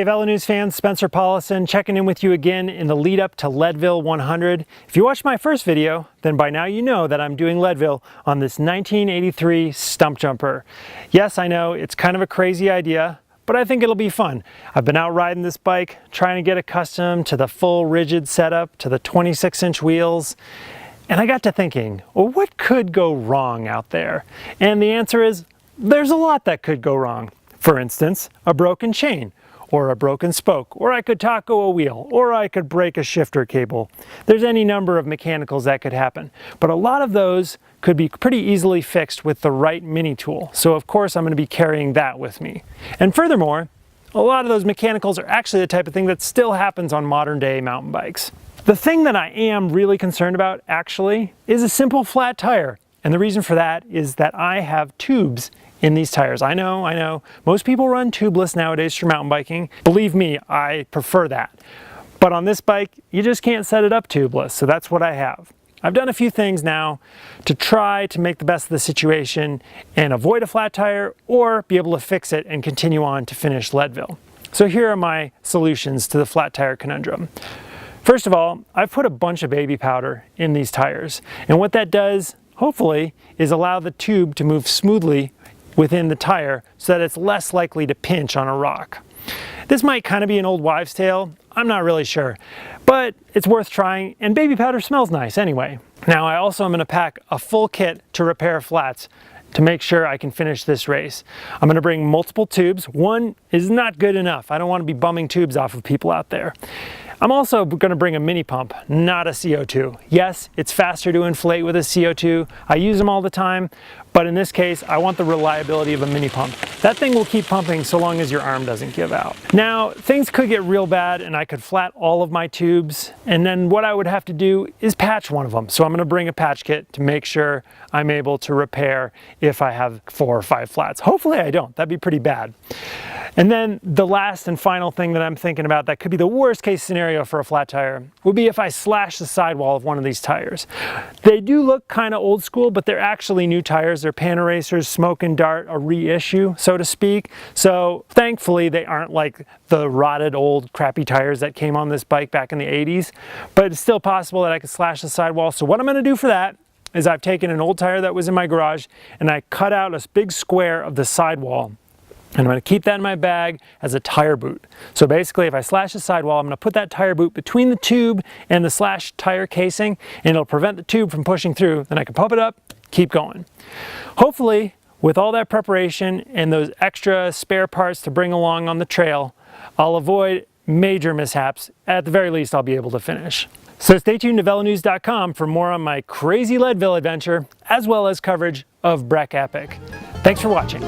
VeloNews fans, Spencer Paulison checking in with you again in the lead up to Leadville 100. If you watched my first video, then by now you know that I'm doing Leadville on this 1983 Stumpjumper. Yes, I know, it's kind of a crazy idea, but I think it'll be fun. I've been out riding this bike, trying to get accustomed to the full rigid setup, to the 26-inch wheels, and I got to thinking, well, what could go wrong out there? And the answer is, there's a lot that could go wrong. For instance, a broken chain, or a broken spoke, or I could taco a wheel, or I could break a shifter cable. There's any number of mechanicals that could happen, but a lot of those could be pretty easily fixed with the right mini tool. So of course I'm going to be carrying that with me. And furthermore, a lot of those mechanicals are actually the type of thing that still happens on modern day mountain bikes. The thing that I am really concerned about actually is a simple flat tire. And the reason for that is that I have tubes in these tires. I know, most people run tubeless nowadays for mountain biking. Believe me, I prefer that. But on this bike, you just can't set it up tubeless, so that's what I have. I've done a few things now to try to make the best of the situation and avoid a flat tire or be able to fix it and continue on to finish Leadville. So here are my solutions to the flat tire conundrum. First of all, I've put a bunch of baby powder in these tires, and what that does, hopefully, is allow the tube to move smoothly within the tire so that it's less likely to pinch on a rock. This might kind of be an old wives' tale, I'm not really sure, but it's worth trying, and baby powder smells nice anyway. Now I also am going to pack a full kit to repair flats to make sure I can finish this race. I'm going to bring multiple tubes. One is not good enough. I don't want to be bumming tubes off of people out there. I'm also going to bring a mini pump, not a CO2. Yes, it's faster to inflate with a CO2. I use them all the time, but in this case, I want the reliability of a mini pump. That thing will keep pumping so long as your arm doesn't give out. Now, things could get real bad and I could flat all of my tubes, and then what I would have to do is patch one of them. So I'm going to bring a patch kit to make sure I'm able to repair if I have 4 or 5 flats. Hopefully I don't. That'd be pretty bad. And then the last and final thing that I'm thinking about that could be the worst case scenario for a flat tire would be if I slash the sidewall of one of these tires. They do look kind of old school, but they're actually new tires. They're Pan Racers, Smoke and Dart, a reissue, so to speak. So thankfully they aren't like the rotted old crappy tires that came on this bike back in the 80s, but it's still possible that I could slash the sidewall. So what I'm going to do for that is I've taken an old tire that was in my garage and I cut out a big square of the sidewall. And I'm going to keep that in my bag as a tire boot. So basically, if I slash the sidewall, I'm going to put that tire boot between the tube and the slashed tire casing, and it'll prevent the tube from pushing through. Then I can pump it up, keep going. Hopefully, with all that preparation and those extra spare parts to bring along on the trail, I'll avoid major mishaps. At the very least, I'll be able to finish. So stay tuned to VeloNews.com for more on my crazy Leadville adventure, as well as coverage of Breck Epic. Thanks for watching.